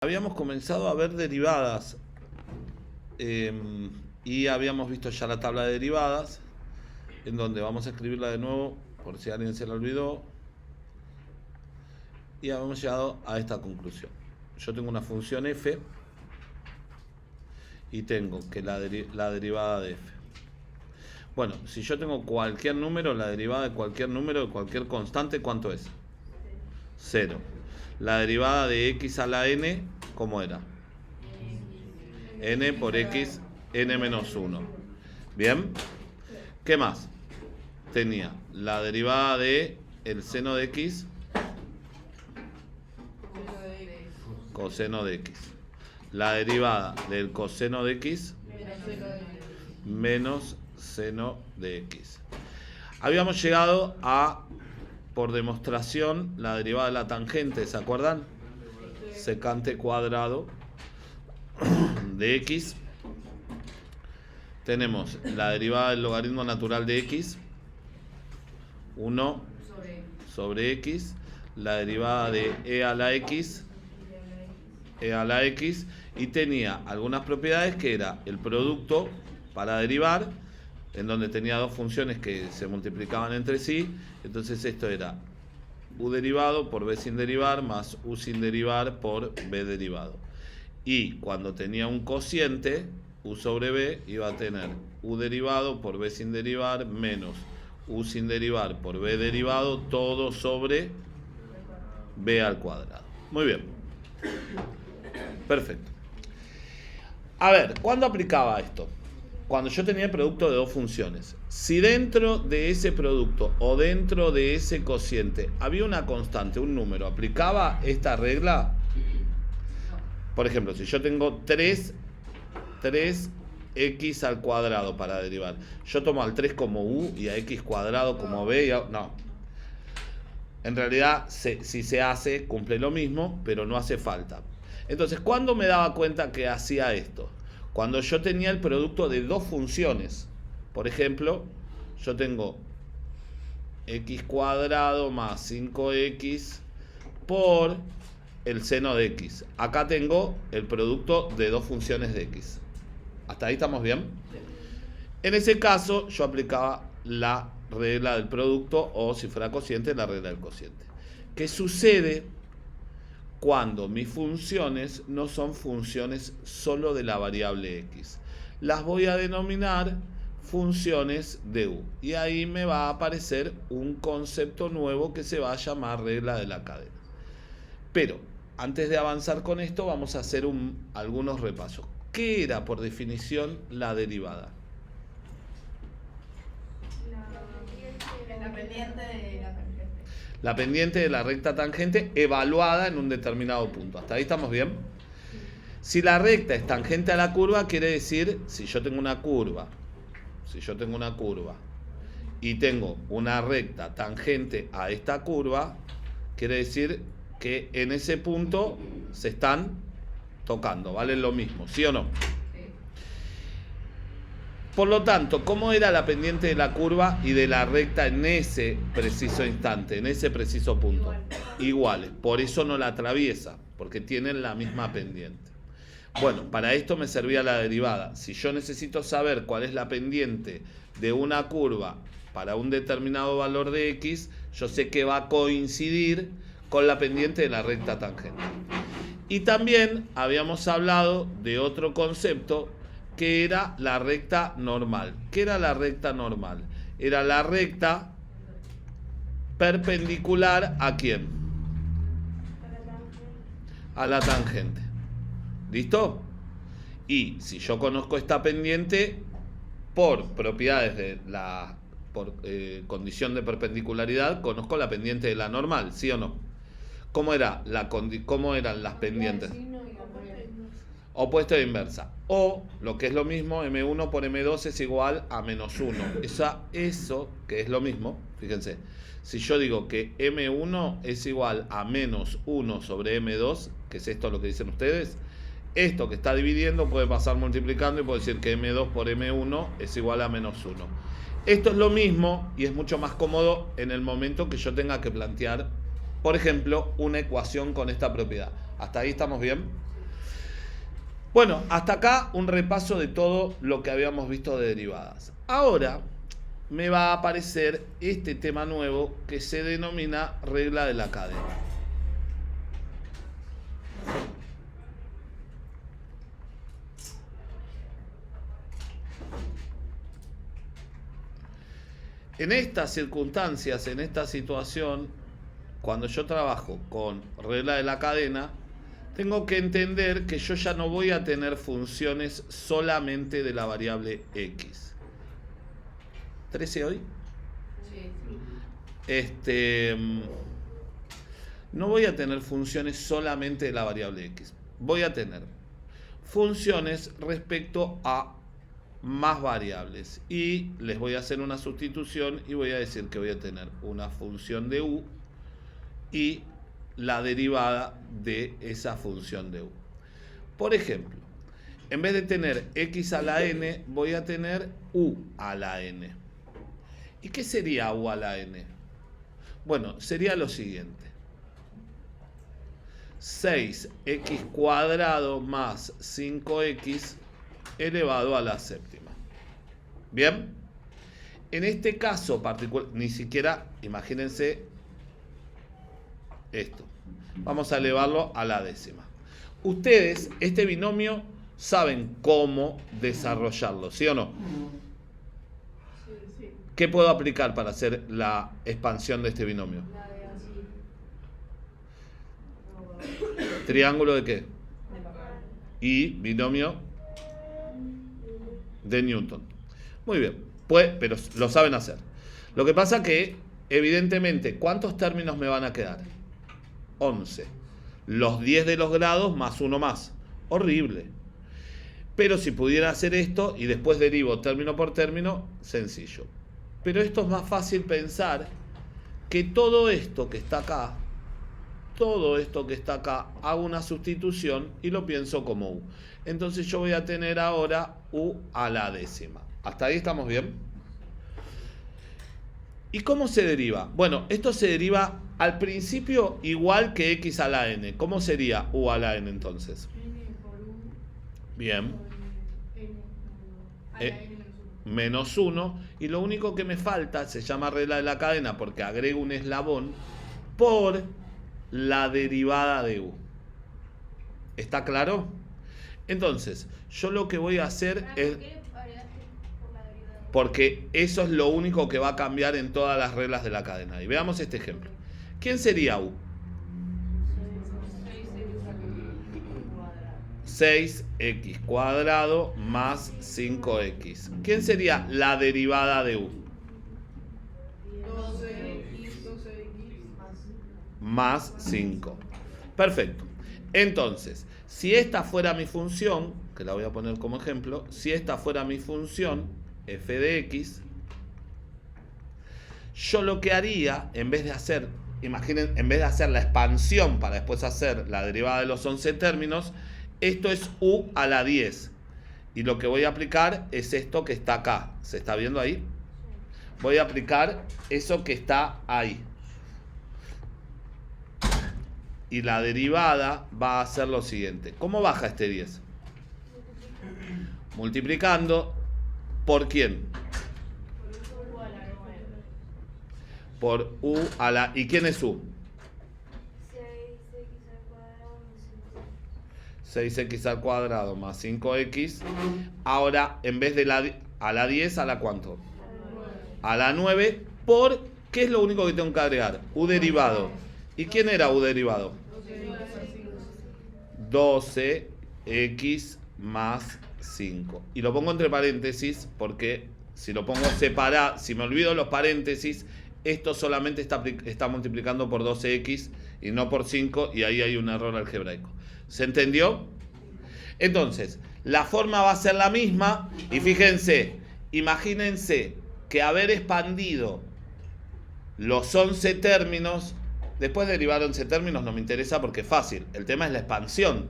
Habíamos comenzado a ver derivadas y habíamos visto ya la tabla de derivadas, en donde vamos a escribirla de nuevo por si alguien se la olvidó, y habíamos llegado a esta conclusión. Yo tengo una función f y tengo que la derivada de f. Bueno, si yo tengo cualquier número, la derivada de cualquier número, de cualquier constante, ¿cuánto es? 0. La derivada de x a la n, ¿cómo era? N por x, n menos 1. ¿Bien? ¿Qué más? Tenía la derivada de el seno de x, coseno de x. La derivada del coseno de x menos seno de x. Habíamos llegado a, por demostración, la derivada de la tangente, ¿se acuerdan? Secante cuadrado de x. Tenemos la derivada del logaritmo natural de x, 1 sobre x, la derivada de e a la x, y tenía algunas propiedades que era el producto para derivar, en donde tenía dos funciones que se multiplicaban entre sí. Entonces esto era u derivado por b sin derivar más u sin derivar por b derivado. Y cuando tenía un cociente, u sobre b, iba a tener u derivado por b sin derivar menos u sin derivar por b derivado, todo sobre b al cuadrado. Muy bien. Perfecto. A ver, ¿cuándo aplicaba esto? Cuando yo tenía el producto de dos funciones. Si dentro de ese producto o dentro de ese cociente había una constante, un número, ¿aplicaba esta regla? Por ejemplo, si yo tengo 3x al cuadrado para derivar, yo tomo al 3 como u y a x cuadrado como b. No. En realidad, si se hace, cumple lo mismo, pero no hace falta. Entonces, ¿cuándo me daba cuenta que hacía esto? Cuando yo tenía el producto de dos funciones. Por ejemplo, yo tengo x cuadrado más 5x por el seno de x. Acá tengo el producto de dos funciones de x. ¿Hasta ahí estamos bien? En ese caso, yo aplicaba la regla del producto, o si fuera cociente, la regla del cociente. ¿Qué sucede cuando mis funciones no son funciones solo de la variable x? Las voy a denominar funciones de u. Y ahí me va a aparecer un concepto nuevo que se va a llamar regla de la cadena. Pero antes de avanzar con esto, vamos a hacer algunos repasos. ¿Qué era por definición la derivada? La pendiente de la tangente. La pendiente de la recta tangente evaluada en un determinado punto. ¿Hasta ahí estamos bien? Si la recta es tangente a la curva, quiere decir, si yo tengo una curva y tengo una recta tangente a esta curva, quiere decir que en ese punto se están tocando, ¿vale? Lo mismo, ¿sí o no? Por lo tanto, ¿cómo era la pendiente de la curva y de la recta en ese preciso instante, en ese preciso punto? Iguales. Por eso no la atraviesa, porque tienen la misma pendiente. Bueno, para esto me servía la derivada. Si yo necesito saber cuál es la pendiente de una curva para un determinado valor de x, yo sé que va a coincidir con la pendiente de la recta tangente. Y también habíamos hablado de otro concepto, que era la recta normal. ¿Qué era la recta normal? Era la recta perpendicular ¿a quién? A la tangente. ¿Listo? Y si yo conozco esta pendiente, por propiedades de condición de perpendicularidad, conozco la pendiente de la normal, ¿sí o no? ¿Cómo eran las pendientes? Opuesta e inversa. O, lo que es lo mismo, M1 por M2 es igual a menos 1. Eso que es lo mismo, fíjense, si yo digo que M1 es igual a menos 1 sobre M2, que es esto lo que dicen ustedes, esto que está dividiendo puede pasar multiplicando y puedo decir que M2 por M1 es igual a menos 1. Esto es lo mismo y es mucho más cómodo en el momento que yo tenga que plantear, por ejemplo, una ecuación con esta propiedad. ¿Hasta ahí estamos bien? Bueno, hasta acá un repaso de todo lo que habíamos visto de derivadas. Ahora me va a aparecer este tema nuevo que se denomina regla de la cadena. En estas circunstancias, en esta situación, cuando yo trabajo con regla de la cadena, tengo que entender que yo ya no voy a tener funciones solamente de la variable x. ¿13 hoy? Sí. No voy a tener funciones solamente de la variable x. Voy a tener funciones respecto a más variables. Y les voy a hacer una sustitución y voy a decir que voy a tener una función de u y la derivada de esa función de u. Por ejemplo, en vez de tener x a la n, voy a tener u a la n. ¿Y qué sería u a la n? Bueno, sería lo siguiente. 6x cuadrado más 5x elevado a la séptima. ¿Bien? En este caso particular, ni siquiera, imagínense esto. Vamos a elevarlo a la décima. Ustedes, este binomio, saben cómo desarrollarlo, ¿sí o no? Sí. ¿Qué puedo aplicar para hacer la expansión de este binomio? ¿Triángulo de qué? Y binomio de Newton. Muy bien, pues, pero lo saben hacer. Lo que pasa que, evidentemente, ¿cuántos términos me van a quedar? 11. Los 10 de los grados más uno más. Horrible. Pero si pudiera hacer esto y después derivo término por término, sencillo. Pero esto es más fácil pensar que todo esto que está acá, hago una sustitución y lo pienso como u. Entonces yo voy a tener ahora u a la décima. ¿Hasta ahí estamos bien? ¿Y cómo se deriva? Bueno, esto se deriva al principio igual que x a la n. ¿Cómo sería u a la n entonces? Bien. Menos 1. Y lo único que me falta, se llama regla de la cadena porque agrego un eslabón, por la derivada de u. ¿Está claro? Entonces, yo lo que voy a hacer es... Porque eso es lo único que va a cambiar en todas las reglas de la cadena. Y veamos este ejemplo. ¿Quién sería u? 6x cuadrado más 5x. ¿Quién sería la derivada de u? 12x más 5. Perfecto. Entonces, si esta fuera mi función, que la voy a poner como ejemplo, si esta fuera mi función, f de x, yo lo que haría, en vez de hacer, imaginen, en vez de hacer la expansión para después hacer la derivada de los 11 términos, esto es u a la 10. Y lo que voy a aplicar es esto que está acá. ¿Se está viendo ahí? Voy a aplicar eso que está ahí. Y la derivada va a ser lo siguiente. ¿Cómo baja este 10? Multiplicando. ¿Por quién? Por u a la... ¿Y quién es u? 6x al cuadrado más 5x. Ahora, en vez de a la 10, ¿a la cuánto? A la 9. ¿Por qué es lo único que tengo que agregar? U derivado. ¿Y quién era u derivado? 12x más 5. Y lo pongo entre paréntesis porque si lo pongo separado, si me olvido los paréntesis, esto solamente está multiplicando por 12x y no por 5, y ahí hay un error algebraico. ¿Se entendió? Entonces, la forma va a ser la misma y fíjense, imagínense que haber expandido los 11 términos, después de derivar 11 términos no me interesa porque es fácil, el tema es la expansión,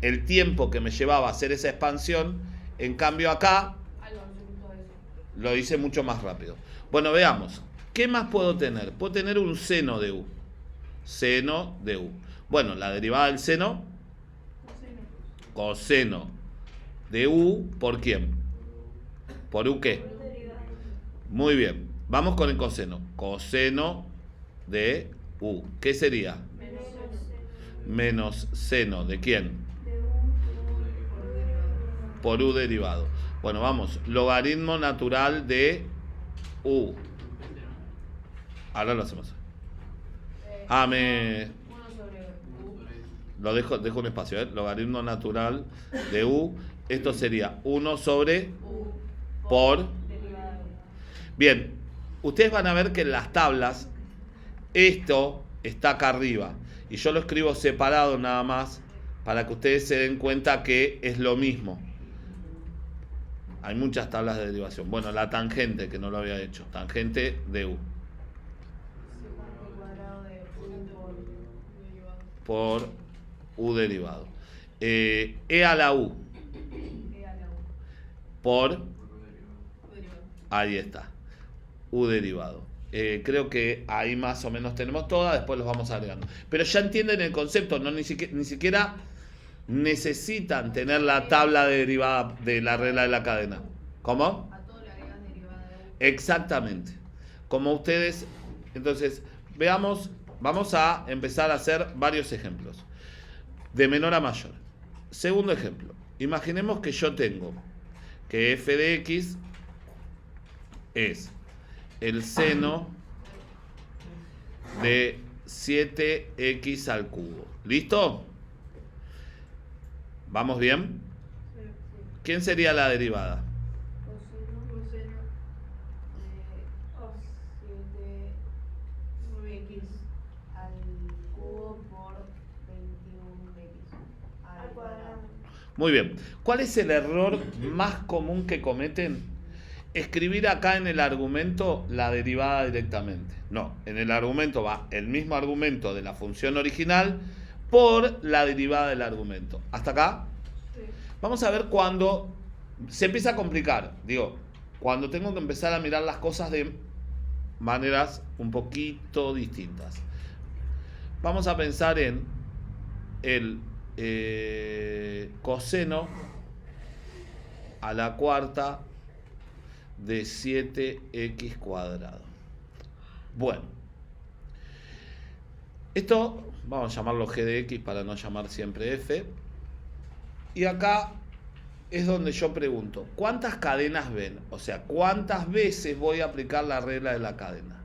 el tiempo que me llevaba a hacer esa expansión, en cambio acá lo hice mucho más rápido. Bueno, veamos, ¿qué más puedo tener? Puedo tener un seno de u. Seno de u. Bueno, la derivada del seno, coseno de U por quién? ¿Por U qué? Muy bien. Vamos con el coseno. Coseno de U. ¿Qué sería? Menos seno. ¿De quién? Por U derivado. Bueno, vamos. Logaritmo natural de U. Ahora lo hacemos. Lo dejo un espacio, ¿eh? Logaritmo natural de U. Esto sería 1 sobre por. Bien, ustedes van a ver que en las tablas esto está acá arriba. Y yo lo escribo separado nada más para que ustedes se den cuenta que es lo mismo. Hay muchas tablas de derivación. Bueno, la tangente, que no lo había hecho. Tangente de U. Por U derivado. E a la U. Por. Ahí está. U derivado. Creo que ahí más o menos tenemos todas. Después los vamos agregando. Pero ya entienden el concepto. No, ni siquiera necesitan tener la tabla de derivada de la regla de la cadena. ¿Cómo? A todo le agregan derivada de U. Exactamente. Como ustedes. Entonces, veamos. Vamos a empezar a hacer varios ejemplos. De menor a mayor. Segundo ejemplo. Imaginemos que yo tengo que f de x es el seno de 7x al cubo. ¿Listo? ¿Vamos bien? ¿Quién sería la derivada? Muy bien. ¿Cuál es el error más común que cometen? Escribir acá en el argumento la derivada directamente. No, en el argumento va el mismo argumento de la función original por la derivada del argumento. ¿Hasta acá? Sí. Vamos a ver cuando se empieza a complicar. Digo, cuando tengo que empezar a mirar las cosas de maneras un poquito distintas. Vamos a pensar en el coseno a la cuarta de 7x cuadrado. Bueno, esto vamos a llamarlo g de x para no llamar siempre f. Y acá es donde yo pregunto, ¿cuántas cadenas ven? O sea, ¿cuántas veces voy a aplicar la regla de la cadena?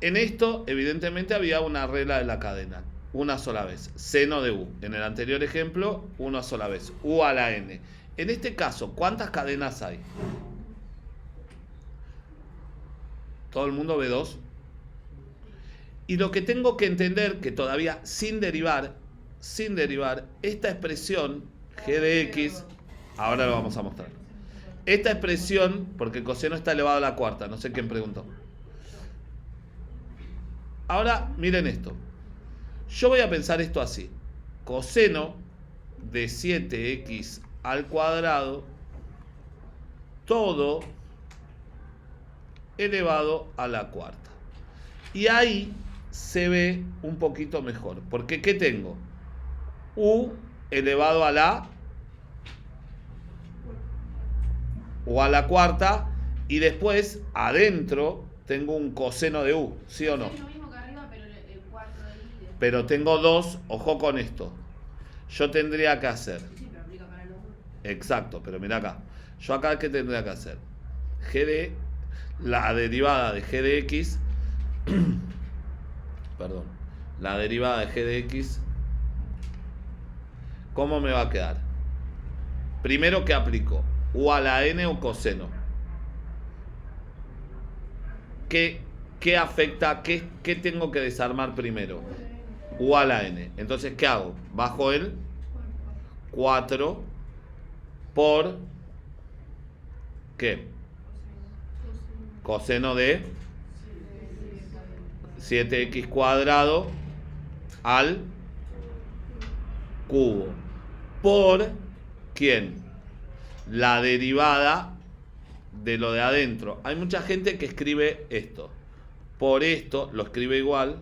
En esto, evidentemente, había una regla de la cadena. Una sola vez, seno de U. En el anterior ejemplo, una sola vez, U a la N. En este caso, ¿cuántas cadenas hay? ¿Todo el mundo ve 2? Y lo que tengo que entender, que todavía sin derivar, esta expresión, g de x, ahora lo vamos a mostrar. Esta expresión, porque el coseno está elevado a la cuarta, no sé quién preguntó. Ahora, miren esto. Yo voy a pensar esto así. Coseno de 7x al cuadrado, todo elevado a la cuarta. Y ahí se ve un poquito mejor. Porque ¿qué tengo? U elevado a la cuarta. Y después, adentro, tengo un coseno de U. ¿Sí o no? Pero tengo 2, ojo con esto. Yo tendría que hacer. Exacto, pero mira acá. Yo acá, ¿qué tendría que hacer? La derivada de g de x. Perdón. La derivada de g de x. ¿Cómo me va a quedar? Primero, ¿qué aplico? U a la n o coseno. ¿Qué afecta? ¿Qué tengo que desarmar primero? U a la n. Entonces, ¿qué hago? Bajo el 4 por ¿qué? Coseno de 7x cuadrado al cubo. ¿Por quién? La derivada de lo de adentro. Hay mucha gente que escribe esto. Por esto, lo escribe igual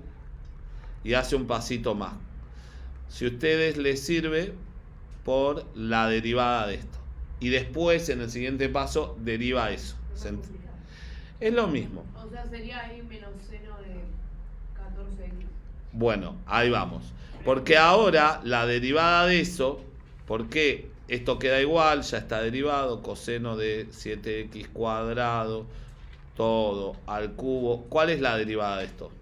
y hace un pasito más. Si a ustedes les sirve, por la derivada de esto. y después en el siguiente paso deriva eso. Es lo mismo. O sea, sería ahí menos seno de 14x. Bueno, ahí vamos. Porque ahora la derivada de eso, porque esto queda igual, ya está derivado, coseno de 7x cuadrado, todo al cubo. ¿Cuál es la derivada de esto?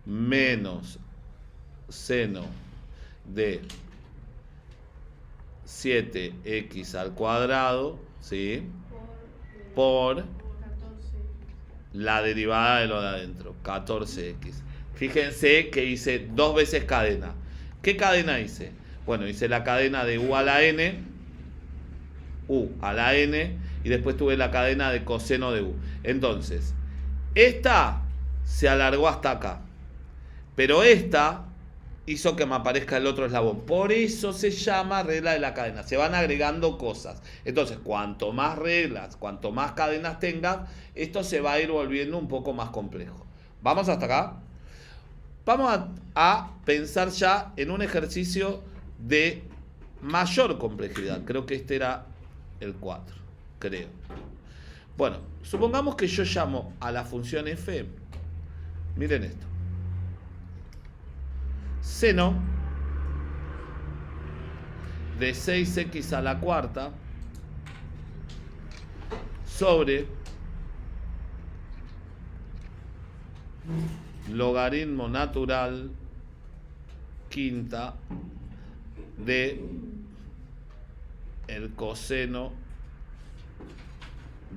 Menos seno de 7x al cuadrado, ¿sí? Por la derivada de lo de adentro, 14x. Fíjense que hice 2 veces cadena. ¿Qué cadena hice? Bueno, hice la cadena de u a la n, y después tuve la cadena de coseno de u. Entonces, esta se alargó hasta acá, pero esta hizo que me aparezca el otro eslabón. Por eso se llama regla de la cadena. Se van agregando cosas. Entonces, cuanto más reglas, cuanto más cadenas tengas, esto se va a ir volviendo un poco más complejo. ¿Vamos hasta acá? Vamos a pensar ya en un ejercicio de mayor complejidad. Creo que este era el 4, creo. Bueno, supongamos que yo llamo a la función f. Miren esto. Seno de 6x a la cuarta sobre logaritmo natural quinta de el coseno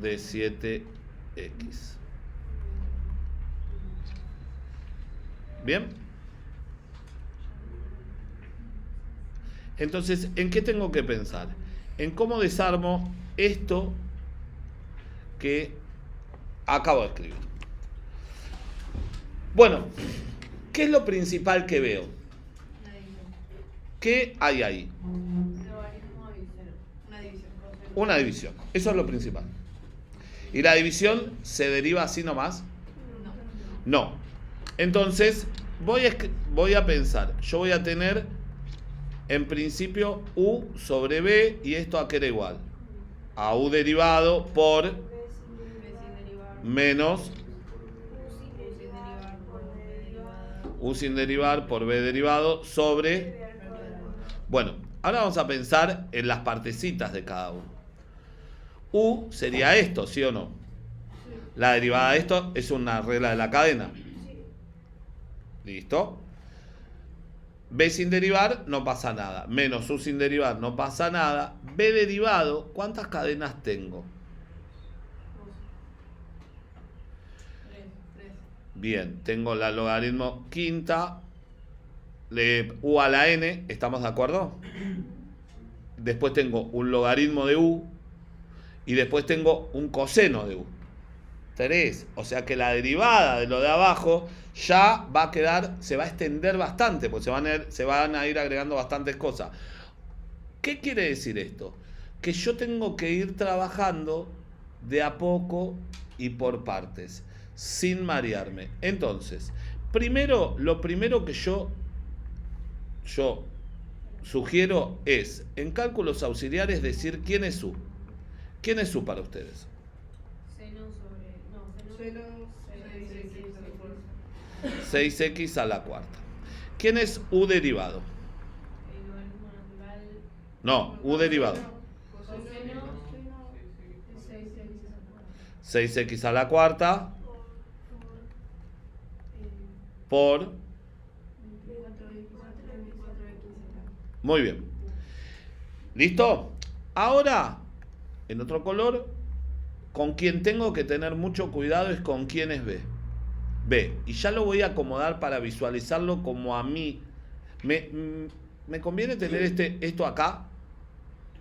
de 7x. ¿Bien? Entonces, ¿en qué tengo que pensar? En cómo desarmo esto que acabo de escribir. Bueno, ¿qué es lo principal que veo? ¿Qué hay ahí? Una división. Eso es lo principal. ¿Y la división se deriva así nomás? No. Entonces, voy a pensar. Yo voy a tener, en principio, u sobre b, y esto a qué era igual. A u derivado por menos u sin derivar por b derivado sobre... Bueno, ahora vamos a pensar en las partecitas de cada uno. U sería esto, ¿sí o no? La derivada de esto es una regla de la cadena. ¿Listo? B sin derivar no pasa nada. Menos U sin derivar no pasa nada. B derivado, ¿cuántas cadenas tengo? Bien, tengo la logaritmo quinta de U a la n, ¿estamos de acuerdo? Después tengo un logaritmo de U y después tengo un coseno de U. 3. O sea que la derivada de lo de abajo ya va a quedar, se va a extender bastante, porque se van a ir agregando bastantes cosas. ¿Qué quiere decir esto? Que yo tengo que ir trabajando de a poco y por partes, sin marearme. Entonces, lo primero que yo sugiero es, en cálculos auxiliares, decir quién es U. ¿Quién es U para ustedes? Seno 6x a la cuarta. ¿Quién es U derivado? El logaritmo natural. No, U derivado. Coseno 6x a la cuarta por... Muy bien. ¿Listo? Ahora, en otro color, con quien tengo que tener mucho cuidado es con quién es B. B. Y ya lo voy a acomodar para visualizarlo como a mí. ¿Me conviene tener esto acá?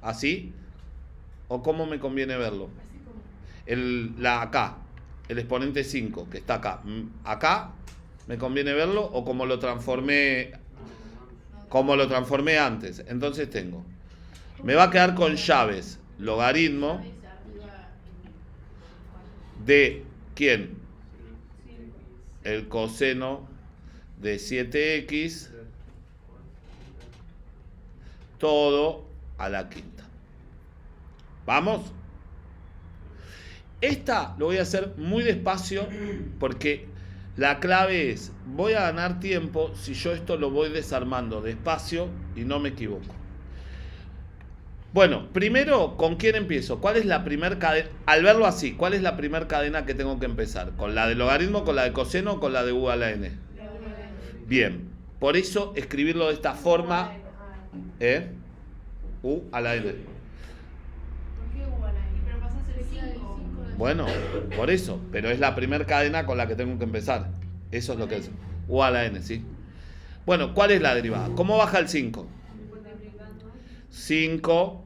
¿Así? ¿O cómo me conviene verlo? Acá, el exponente 5, que está acá. ¿Acá me conviene verlo o como lo transformé antes? Entonces me va a quedar con llaves. Logaritmo de ¿quién? El coseno de 7x todo a la quinta. ¿Vamos? Esta lo voy a hacer muy despacio porque la clave es, voy a ganar tiempo si yo esto lo voy desarmando despacio y no me equivoco. Bueno, primero, ¿con quién empiezo? ¿Cuál es la primera cadena? Al verlo así, ¿cuál es la primera cadena que tengo que empezar? ¿Con la de logaritmo, con la de coseno o con la de u a la n? Bien, por eso escribirlo de esta forma, u a la n. ¿Por qué u a la n? Pero pasa a ser 5. Bueno, por eso, pero es la primera cadena con la que tengo que empezar. Eso es lo que es. U a la n, ¿sí? Bueno, ¿cuál es la derivada? ¿Cómo baja el 5? 5,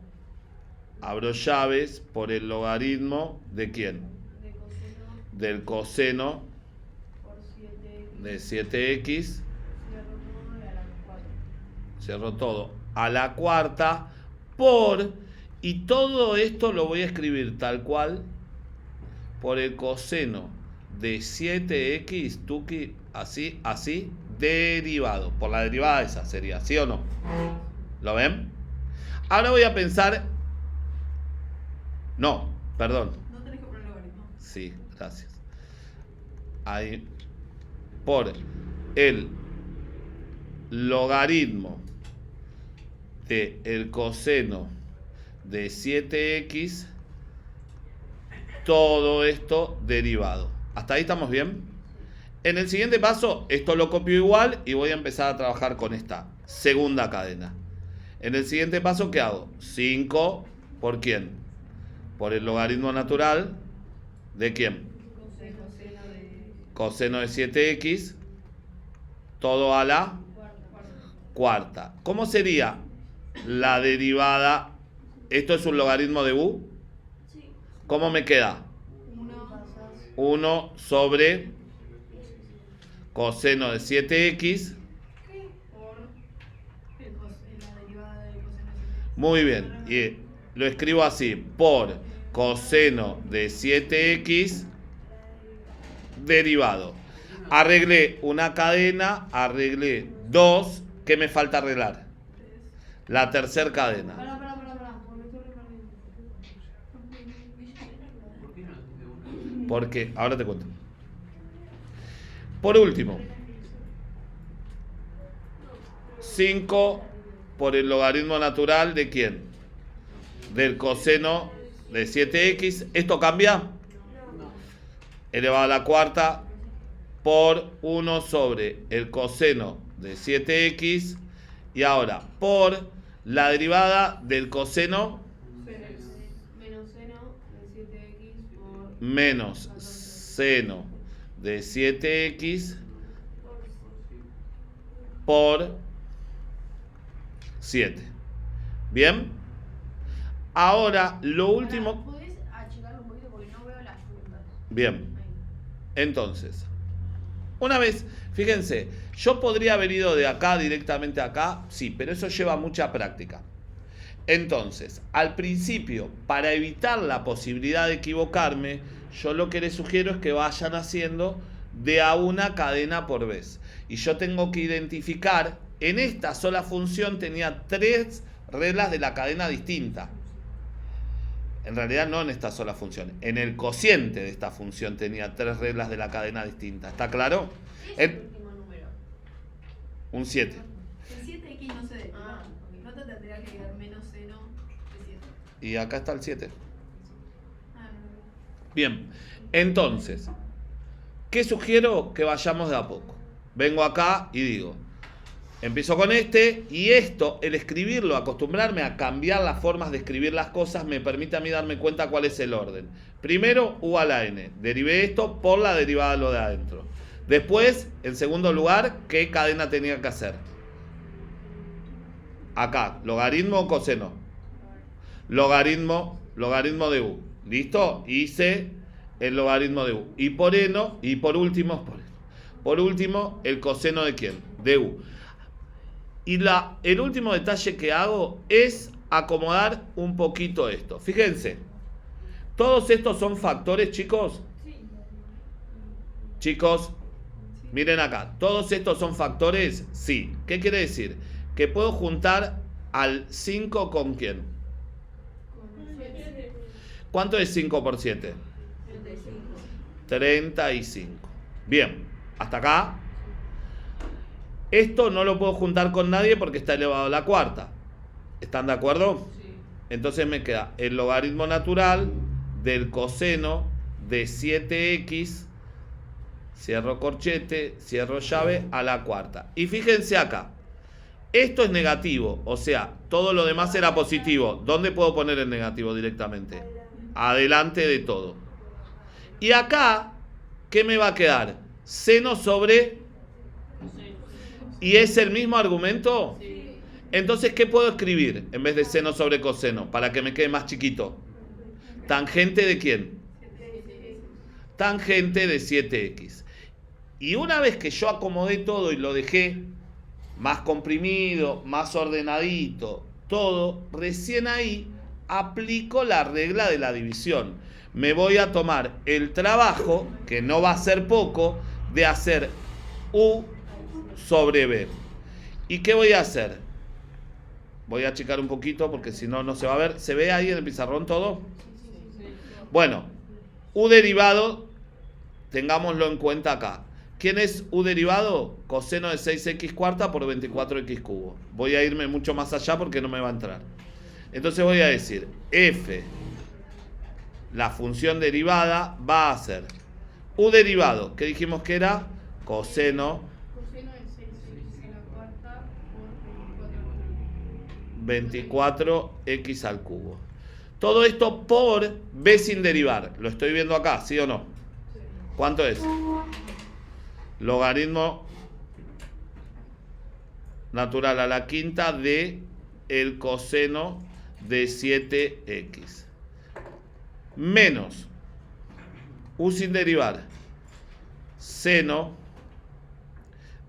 abro llaves, por el logaritmo ¿de quién? Del coseno de 7x. Cierro todo a la cuarta por, y todo esto lo voy a escribir tal cual, por el coseno de 7x, tuki, así, así, derivado. Por la derivada esa sería, ¿sí o no? ¿Lo ven? Ahora voy a pensar... No, perdón. No tenés que poner logaritmo. Sí, gracias. Ahí, por el logaritmo de el coseno de 7x, todo esto derivado. ¿Hasta ahí estamos bien? En el siguiente paso, esto lo copio igual y voy a empezar a trabajar con esta segunda cadena. En el siguiente paso, ¿qué hago? 5, ¿por quién? Por el logaritmo natural, ¿de quién? Coseno de 7x, todo a la cuarta. ¿Cómo sería la derivada? ¿Esto es un logaritmo de u? ¿Cómo me queda? 1 sobre coseno de 7x. Muy bien, y lo escribo así, por coseno de 7x derivado. Arreglé una cadena, arreglé dos. ¿Qué me falta arreglar? La tercera cadena. Porque, ahora te cuento. Por último, 5 por el logaritmo natural ¿de quién? Del coseno de 7x. ¿Esto cambia? Elevado a la cuarta por 1 sobre el coseno de 7x. Y ahora, por la derivada del coseno menos seno de 7x por 7. ¿Bien? Ahora, lo último... ¿Podés achicarlo un poquito porque no veo las puntas? Bien. Entonces, una vez, fíjense, yo podría haber ido de acá directamente acá, sí, pero eso lleva mucha práctica. Entonces, al principio, para evitar la posibilidad de equivocarme, yo lo que les sugiero es que vayan haciendo de a una cadena por vez. Y yo tengo que identificar, en esta sola función tenía 3 reglas de la cadena distinta. En realidad no en esta sola función, en el cociente de esta función tenía 3 reglas de la cadena distinta. ¿Está claro? ¿Qué es el último número? Un 7. El 7x no se deriva. No te tendría que quedar menos seno de 7. Y acá está el 7. Bien, entonces, ¿qué sugiero? Que vayamos de a poco. Vengo acá y digo, empiezo con este, y esto, el escribirlo, acostumbrarme a cambiar las formas de escribir las cosas, me permite a mí darme cuenta cuál es el orden. Primero, u a la n. Derivé esto por la derivada de lo de adentro. Después, en segundo lugar, ¿qué cadena tenía que hacer? Acá, logaritmo o coseno. Logaritmo de u. ¿Listo? Hice el logaritmo de u. Y por último, el coseno de quién? De u. Y el último detalle que hago es acomodar un poquito esto. Fíjense, todos estos son factores, chicos. Chicos, miren acá, ¿todos estos son factores? Sí. ¿Qué quiere decir? Que puedo juntar al 5 con quién. Con 7. ¿Cuánto es 5 por 7? 35. 35. Bien, hasta acá. Esto no lo puedo juntar con nadie porque está elevado a la cuarta. ¿Están de acuerdo? Sí. Entonces me queda el logaritmo natural del coseno de 7x, cierro corchete, cierro llave, a la cuarta. Y fíjense acá, esto es negativo, o sea, todo lo demás era positivo. ¿Dónde puedo poner el negativo directamente? Adelante de todo. Y acá, ¿qué me va a quedar? Seno sobre... ¿Y es el mismo argumento? Sí. Entonces, ¿qué puedo escribir en vez de seno sobre coseno? Para que me quede más chiquito. ¿Tangente de quién? Tangente de 7x. Y una vez que yo acomodé todo y lo dejé más comprimido, más ordenadito, todo, recién ahí aplico la regla de la división. Me voy a tomar el trabajo, que no va a ser poco, de hacer u sobre b. ¿Y qué voy a hacer? Voy a achicar un poquito porque si no, no se va a ver. ¿Se ve ahí en el pizarrón todo? Bueno, u derivado, tengámoslo en cuenta acá. ¿Quién es u derivado? Coseno de 6x cuarta por 24x cubo. Voy a irme mucho más allá porque no me va a entrar. Entonces voy a decir, f, la función derivada, va a ser u derivado, que dijimos que era coseno Coseno de 6x a la cuarta por 24x al cubo. Todo esto por b sin derivar. Lo estoy viendo acá, ¿sí o no? ¿Cuánto es? Logaritmo natural a la quinta de el coseno de 7x. Menos u sin derivar. Seno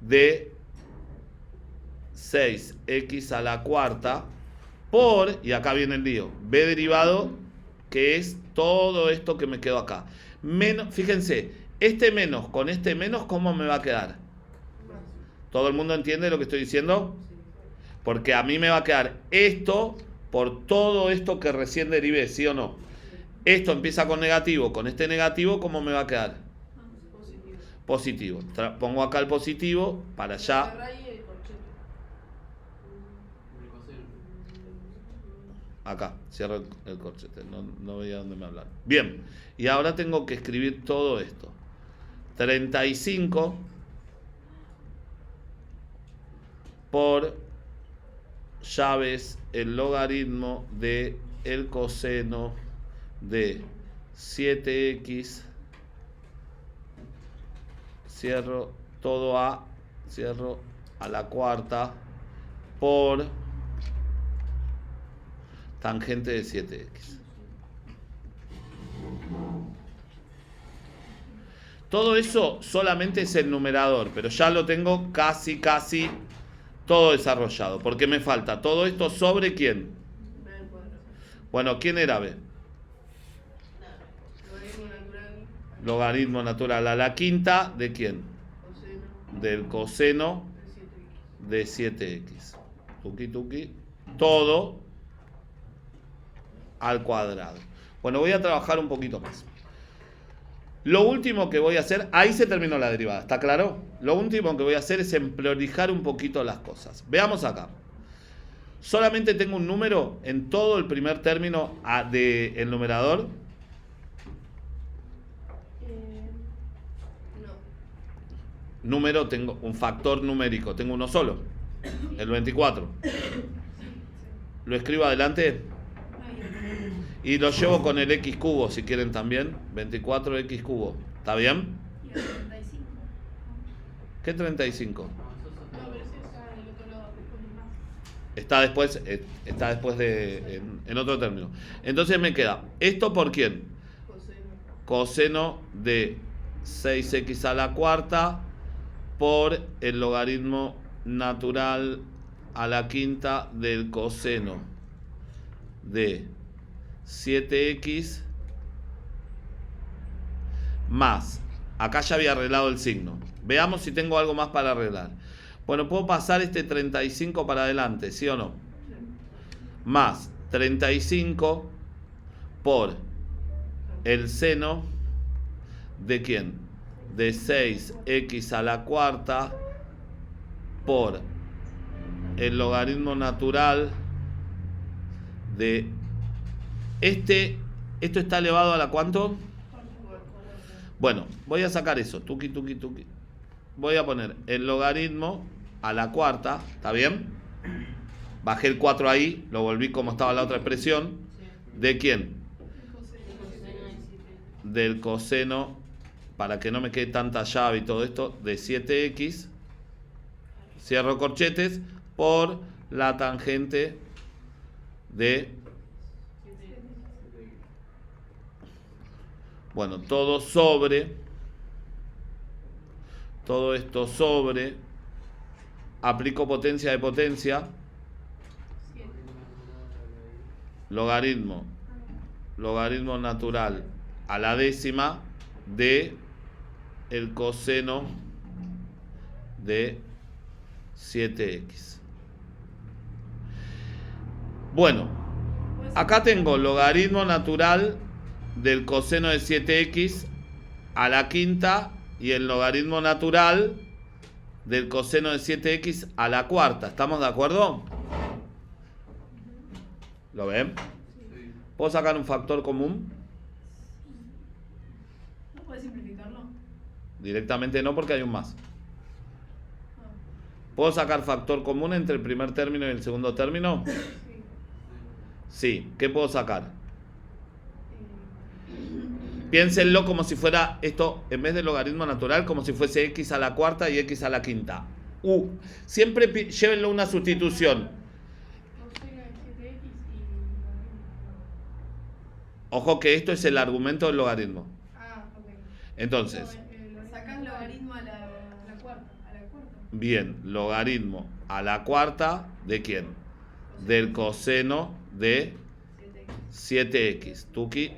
de 6x a la cuarta por, y acá viene el lío, b derivado, que es todo esto que me quedó acá. Menos, fíjense, este menos con este menos, ¿cómo me va a quedar? ¿Todo el mundo entiende lo que estoy diciendo? Porque a mí me va a quedar esto por todo esto que recién derivé, ¿sí o no? Esto empieza con negativo, con este negativo, ¿cómo me va a quedar? Positivo. Pongo acá el positivo para allá. Acá, cierro el corchete, no veía dónde me hablar. Bien, y ahora tengo que escribir todo esto. 35 por llaves el logaritmo de el coseno de 7x, cierro todo a, cierro a la cuarta, por tangente de 7x. Todo eso solamente es el numerador, pero ya lo tengo casi todo desarrollado. Porque me falta todo esto sobre quién. Bueno, ¿quién era B? Logaritmo natural a la quinta, ¿de quién? Del coseno de 7x. Tuki tuki. Todo al cuadrado. Bueno, voy a trabajar un poquito más. Lo último que voy a hacer, ahí se terminó la derivada, ¿está claro? Lo último que voy a hacer es emprolijar un poquito las cosas. Veamos acá. Solamente tengo un número en todo el primer término del numerador. No. Número, tengo un factor numérico, tengo uno solo, el 24. Lo escribo adelante. Y lo llevo con el x cubo, si quieren también. 24x cubo. ¿Está bien? Y el 35. ¿Qué 35? No, pero ese está del otro lado, después de más. Está después en otro término. Entonces me queda, ¿esto por quién? Coseno de 6x a la cuarta por el logaritmo natural a la quinta del coseno de 7x más, acá ya había arreglado el signo. Veamos si tengo algo más para arreglar. Bueno, puedo pasar este 35 para adelante, ¿sí o no? más 35 por el seno de ¿quién? De 6x a la cuarta por el logaritmo natural de esto está elevado a la ¿cuánto? Bueno, voy a sacar eso, tuqui. Voy a poner el logaritmo a la cuarta, ¿está bien? Bajé el 4 ahí, lo volví como estaba la otra expresión. ¿De quién? Del coseno, para que no me quede tanta llave y todo esto, de 7x, cierro corchetes, por la tangente de... Bueno, todo esto sobre, aplico potencia de potencia, logaritmo natural a la décima de el coseno de 7x. Bueno, acá tengo logaritmo natural del coseno de 7x a la quinta y el logaritmo natural del coseno de 7x a la cuarta. ¿Estamos de acuerdo? ¿Lo ven? ¿Puedo sacar un factor común? ¿No puedes simplificarlo? Directamente no, porque hay un más. ¿Puedo sacar factor común entre el primer término y el segundo término? Sí. ¿Qué puedo sacar? Piénsenlo como si fuera esto, en vez de logaritmo natural, como si fuese x a la cuarta y x a la quinta. Siempre llévenlo una sustitución. Ojo que esto es el argumento del logaritmo. Entonces, sacás logaritmo a la cuarta. Bien, logaritmo a la cuarta, ¿de quién? Del coseno de 7x. Tuki.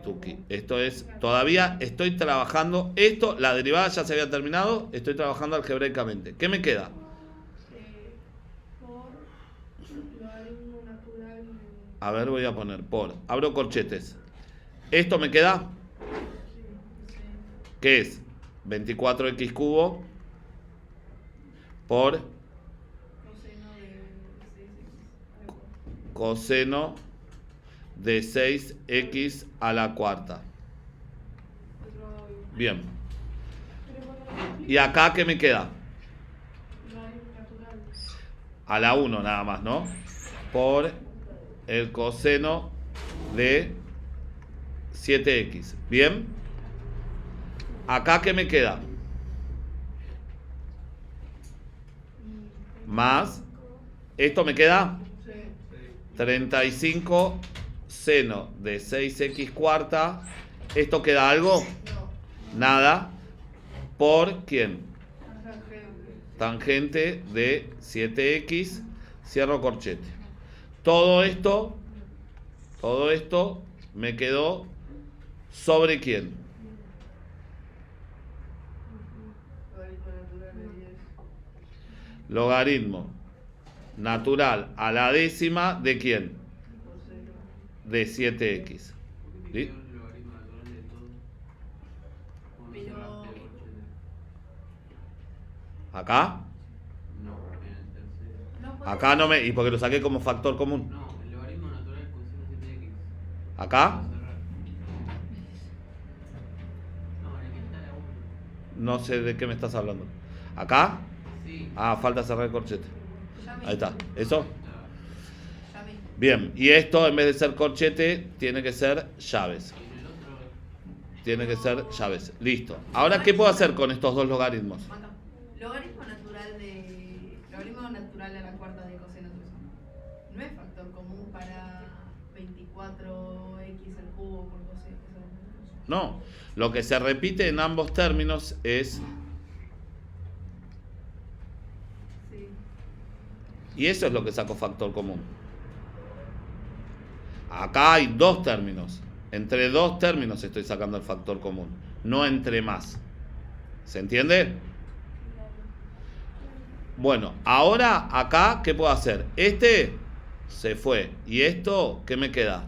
Esto es, todavía estoy trabajando, la derivada ya se había terminado, estoy trabajando algebraicamente. ¿Qué me queda? Por logaritmo natural. A ver, voy a poner por, abro corchetes. ¿Esto me queda? ¿Qué es? 24x cubo por coseno de 6x a la cuarta. Bien. ¿Y acá qué me queda? A la 1 nada más, ¿no? Por el coseno de 7x. ¿Bien? ¿Acá qué me queda? Más. ¿Esto me queda? 35 seno de 6x cuarta. ¿Esto queda algo? Nada. ¿Por quién? Tangente de 7x. Cierro corchete. Todo esto me quedó sobre quién. Logaritmo natural a la décima de quién? De 7x. ¿Sí? ¿Acá? Acá no me... ¿Y porque lo saqué como factor común? No, el logaritmo natural coseno 7x. ¿Acá? No, en el que está la 1. No sé de qué me estás hablando. ¿Acá? Sí. Ah, falta cerrar el corchete. Ahí está. ¿Eso? Ya vi. Bien. Y esto, en vez de ser corchete, tiene que ser llaves. Y en el otro. Tiene que ser llaves. Listo. Ahora, ¿qué puedo hacer con estos dos logaritmos? Logaritmo natural a la cuarta de coseno de eso. No es factor común para 24x al cubo por coseno. No. Lo que se repite en ambos términos es... Sí. Y eso es lo que saco factor común. Acá hay dos términos. Entre dos términos estoy sacando el factor común. No entre más. ¿Se entiende? Bueno, ahora acá, ¿qué puedo hacer? se fue. ¿Y esto qué me queda?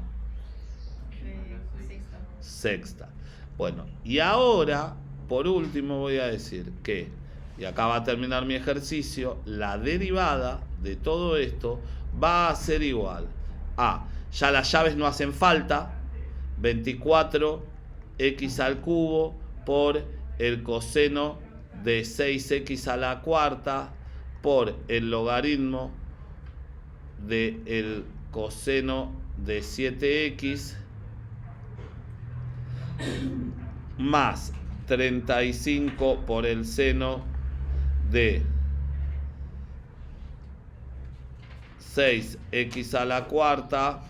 Sexta. Sexta. Bueno, y ahora, por último, voy a decir que, y acá va a terminar mi ejercicio, la derivada de todo esto va a ser igual a, ya las llaves no hacen falta, 24x al cubo por el coseno de 6x a la cuarta por el logaritmo del coseno de 7x más 35 por el seno de 6x a la cuarta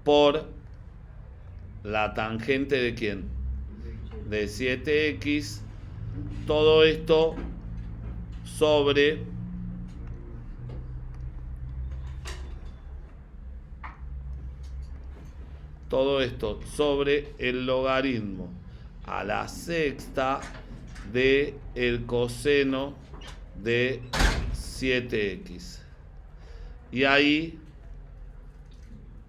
por la tangente de ¿quién? De 7x. Todo esto sobre el logaritmo a la sexta de el coseno de 7x. Y ahí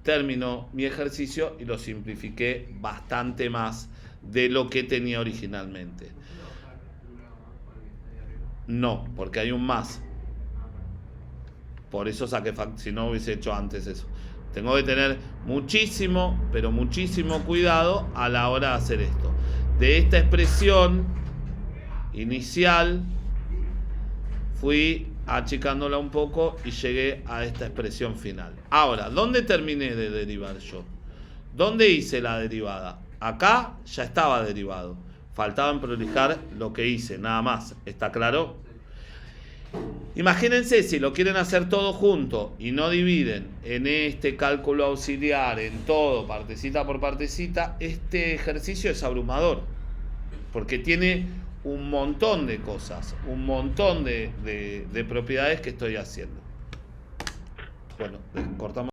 terminó mi ejercicio y lo simplifiqué bastante más de lo que tenía originalmente. No, porque hay un más. Por eso saqué si no hubiese hecho antes eso. Tengo que tener muchísimo, pero muchísimo cuidado a la hora de hacer esto. De esta expresión inicial fui achicándola un poco y llegué a esta expresión final. Ahora, ¿dónde terminé de derivar yo? ¿Dónde hice la derivada? Acá ya estaba derivado. Faltaba prolijar lo que hice, nada más. ¿Está claro? Imagínense si lo quieren hacer todo junto y no dividen en este cálculo auxiliar, en todo, partecita por partecita, este ejercicio es abrumador. Porque tiene un montón de cosas, un montón de propiedades que estoy haciendo. Bueno, cortamos.